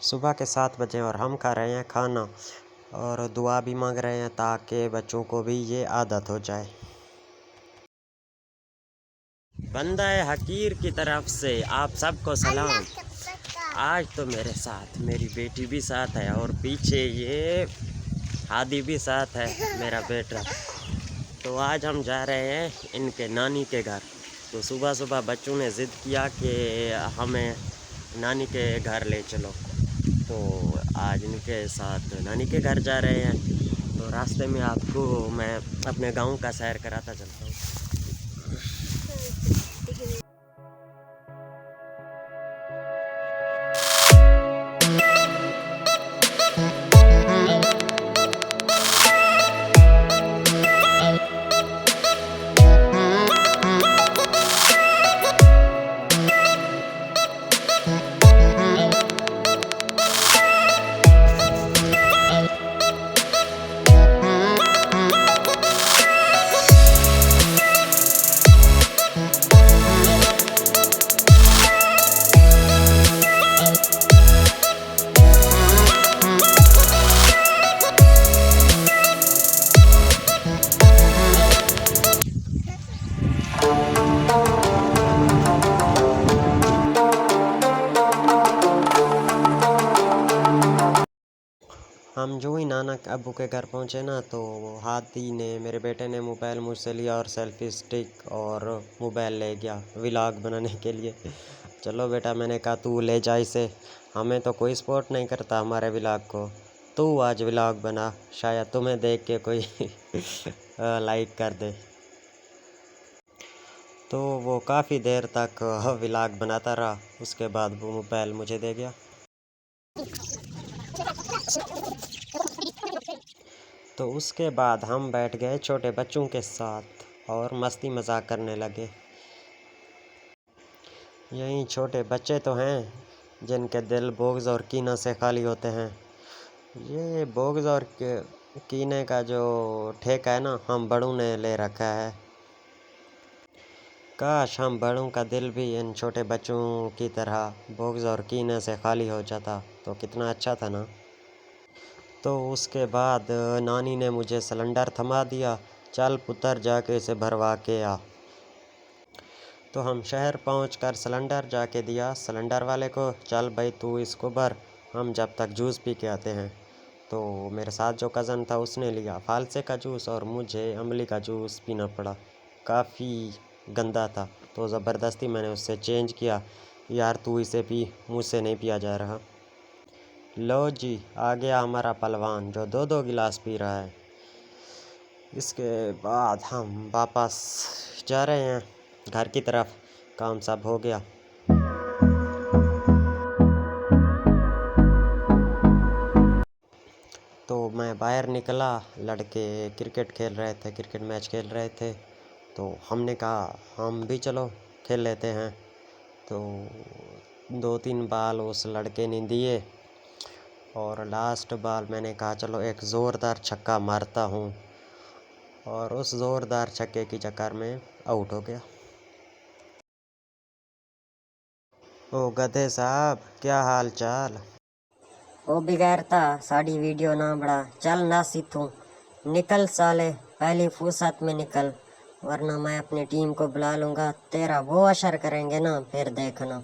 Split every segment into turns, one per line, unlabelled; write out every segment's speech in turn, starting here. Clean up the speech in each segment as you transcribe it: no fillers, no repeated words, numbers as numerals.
सुबह के 7 बजे और हम खा रहे हैं खाना और दुआ भी मांग रहे हैं ताकि बच्चों को भी ये आदत हो जाए। बंदा हकीर की तरफ से आप सबको सलाम। आज तो मेरे साथ मेरी बेटी भी साथ है और पीछे ये हादी भी साथ है, मेरा बेटा। तो आज हम जा रहे हैं इनके नानी के घर। तो सुबह सुबह बच्चों ने ज़िद किया कि हमें नानी के घर ले चलो, तो आज इनके साथ नानी के घर जा रहे हैं। तो रास्ते में आपको मैं अपने गांव का सैर कराता चलता हूँ। हम जो ही नाना अब्बू के घर पहुँचे ना, तो हाथी ने, मेरे बेटे ने मोबाइल मुझसे लिया और सेल्फी स्टिक और मोबाइल ले गया व्लॉग बनाने के लिए। चलो बेटा, मैंने कहा तू ले जा इसे, हमें तो कोई सपोर्ट नहीं करता हमारे व्लॉग को, तू आज व्लॉग बना, शायद तुम्हें देख के कोई लाइक कर दे। तो वो काफ़ी देर तक व्लॉग बनाता रहा, उसके बाद वो मोबाइल मुझे दे गया। तो उसके बाद हम बैठ गए छोटे बच्चों के साथ और मस्ती मजाक करने लगे। यही छोटे बच्चे तो हैं जिनके दिल बोग्ज़ और कीना से खाली होते हैं। ये बोग्ज़ और कीने का जो ठेका है ना, हम बड़ों ने ले रखा है। काश हम बड़ों का दिल भी इन छोटे बच्चों की तरह बोग्ज़ और कीने से खाली हो जाता तो कितना अच्छा था ना। तो उसके बाद नानी ने मुझे सिलेंडर थमा दिया, चल पुत्र जाके इसे भरवा के आ। तो हम शहर पहुंचकर सिलेंडर जाके दिया सिलेंडर वाले को, चल भाई तू इसको भर, हम जब तक जूस पी के आते हैं। तो मेरे साथ जो कज़न था उसने लिया फालसे का जूस और मुझे अमली का जूस पीना पड़ा, काफ़ी गंदा था। तो ज़बरदस्ती मैंने उससे चेंज किया, यार तू इसे पी, मुझसे नहीं पिया जा रहा। लो जी, आ गया हमारा पहलवान जो 2-2 गिलास पी रहा है। इसके बाद हम वापस जा रहे हैं घर की तरफ, काम सब हो गया। तो मैं बाहर निकला, लड़के क्रिकेट खेल रहे थे, क्रिकेट मैच खेल रहे थे। तो हमने कहा हम भी चलो खेल लेते हैं। तो 2-3 बाल उस लड़के ने दिए और लास्ट बाल मैंने कहा चलो एक ज़ोरदार छक्का मारता हूँ, और उस ज़ोरदार छक्के के चक्कर में आउट हो गया। ओ गधे साहब, क्या हाल चाल?
ओ बिगैरता साड़ी वीडियो ना बड़ा, चल ना सीथू, निकल साले, पहली फुर्सत में निकल, वरना मैं अपनी टीम को बुला लूंगा, तेरा वो असर करेंगे ना, फिर देखना।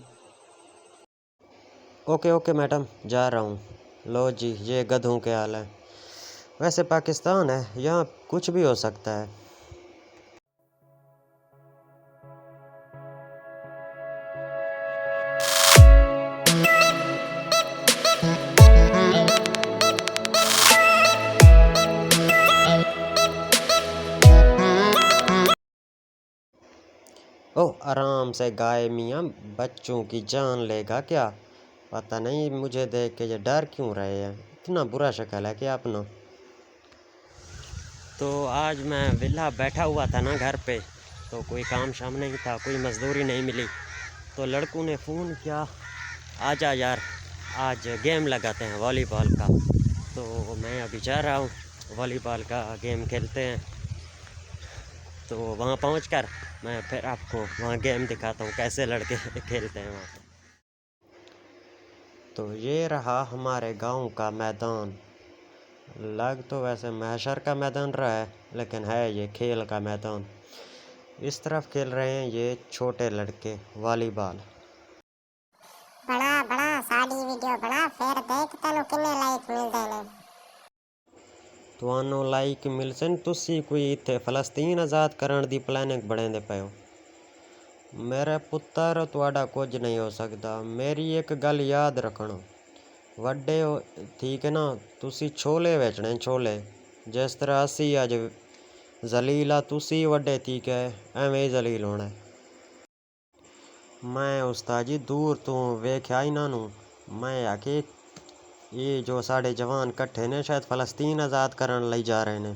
ओके ओके मैडम, जा रहा हूँ। लो जी, ये गधों के हाल है। वैसे पाकिस्तान है, यहाँ कुछ भी हो सकता है। ओह आराम से गाय मियाँ, बच्चों की जान लेगा क्या? पता नहीं मुझे देख के ये डर क्यों रहे हैं, इतना बुरा शक्ल है क्या अपना। तो आज मैं विला बैठा हुआ था ना घर पे, तो कोई काम शाम नहीं था, कोई मज़दूरी नहीं मिली। तो लड़कों ने फ़ोन किया, आजा यार आज गेम लगाते हैं वॉलीबॉल का। तो मैं अभी जा रहा हूँ, वॉलीबॉल का गेम खेलते हैं। तो वहाँ पहुँचकर मैं फिर आपको वहाँ गेम दिखाता हूँ कैसे लड़के खेलते हैं वहाँ। तो ये रहा हमारे गांव का मैदान। लग तो वैसे महशर का मैदान रहा है, लेकिन है ये खेल का मैदान। इस तरफ खेल रहे हैं ये छोटे लड़के वॉलीबॉल।
बड़ा बड़ा साडी वीडियो बना फिर देख तैनू किन्ने लाइक मिलदे ने।
ਤੁਹਾਨੂੰ ਲਾਈਕ ਮਿਲਸਨ ਤੁਸੀਂ ਕੋਈ ਇੱਥੇ ਫਲਸਤੀਨ ਆਜ਼ਾਦ ਕਰਨ ਦੀ ਪਲੈਨਿੰਗ ਬਣਾਉਂਦੇ ਪਏ ਹੋ। ਮੇਰੇ ਪੁੱਤਰ ਤੁਹਾਡਾ ਕੁਝ ਨਹੀਂ ਹੋ ਸਕਦਾ। ਮੇਰੀ ਇੱਕ ਗੱਲ ਯਾਦ ਰੱਖਣਾ, ਵੱਡੇ ਹੋ ਠੀਕ ਹੈ ਨਾ, ਤੁਸੀਂ ਛੋਲੇ ਵੇਚਣੇ ਛੋਲੇ। ਜਿਸ ਤਰ੍ਹਾਂ ਅਸੀਂ ਅੱਜ ਜ਼ਲੀਲ ਆ, ਤੁਸੀਂ ਵੱਡੇ ਠੀਕ ਹੈ ਐਵੇਂ ਹੀ ਜ਼ਲੀਲ ਹੋਣਾ। ਮੈਂ ਉਸਤਾਦ ਜੀ ਦੂਰ ਤੋਂ ਵੇਖਿਆ ਇਹਨਾਂ ਨੂੰ, ਮੈਂ ਆਖਿਆ ਇਹ ਜੋ ਸਾਡੇ ਜਵਾਨ ਇਕੱਠੇ ਨੇ ਸ਼ਾਇਦ ਫਲਸਤੀਨ ਆਜ਼ਾਦ ਕਰਨ ਲਈ ਜਾ ਰਹੇ ਨੇ।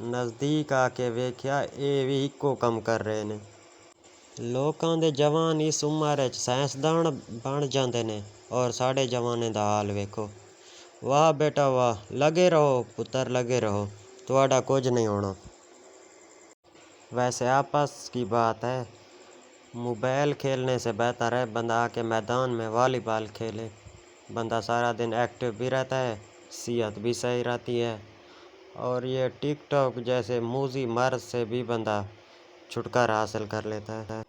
ਨਜ਼ਦੀਕ ਆ ਕੇ ਵੇਖਿਆ ਇਹ ਵੀ ਇੱਕੋ ਕੰਮ ਕਰ ਰਹੇ ਨੇ। ਲੋਕਾਂ ਦੇ ਜਵਾਨ ਇਸ ਉਮਰ 'ਚ ਸਾਇੰਸਦਾਨ ਬਣ ਜਾਂਦੇ ਨੇ, ਔਰ ਸਾਡੇ ਜਵਾਨਾਂ ਦਾ ਹਾਲ ਵੇਖੋ। ਵਾਹ ਬੇਟਾ ਵਾਹ, ਲਗੇ ਰਹੋ ਪੁੱਤਰ लगे रहो, ਤੁਹਾਡਾ ਕੁਝ नहीं होना। वैसे आपस की बात है, मोबाइल खेलने से बेहतर है बंदा आके मैदान में वॉलीबॉल खेले। बंदा सारा दिन एक्टिव भी रहता है, सेहत भी सही रहती है, और ये टिकटॉक जैसे मूजी मर्ज से भी बंदा छुटकारा हासिल कर लेता है।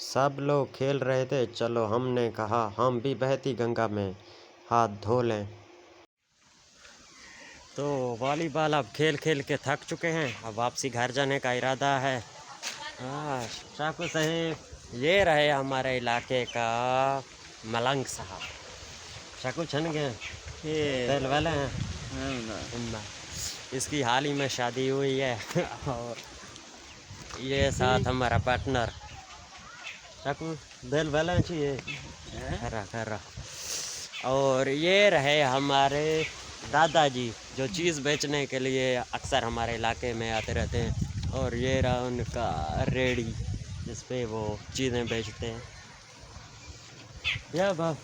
सब लोग खेल रहे थे, चलो हमने कहा हम भी बहती गंगा में हाथ धो लें। तो वॉलीबॉल अब खेल खेल के थक चुके हैं, अब वापसी घर जाने का इरादा है। हाँ शाकू साहेब, ये रहे हमारे इलाके का मलंग साहब। शाकू छन गए ये दिल वाले हैं। इसकी हाल ही में शादी हुई है और ये साथ हमारा पार्टनर शाकू दिल वाले चाहिए खरा। और ये रहे हमारे दादाजी जो चीज़ बेचने के लिए अक्सर हमारे इलाके में आते रहते हैं, और ये रहा उनका रेडी जिस पे वो चीज़ें बेचते हैं। या बाप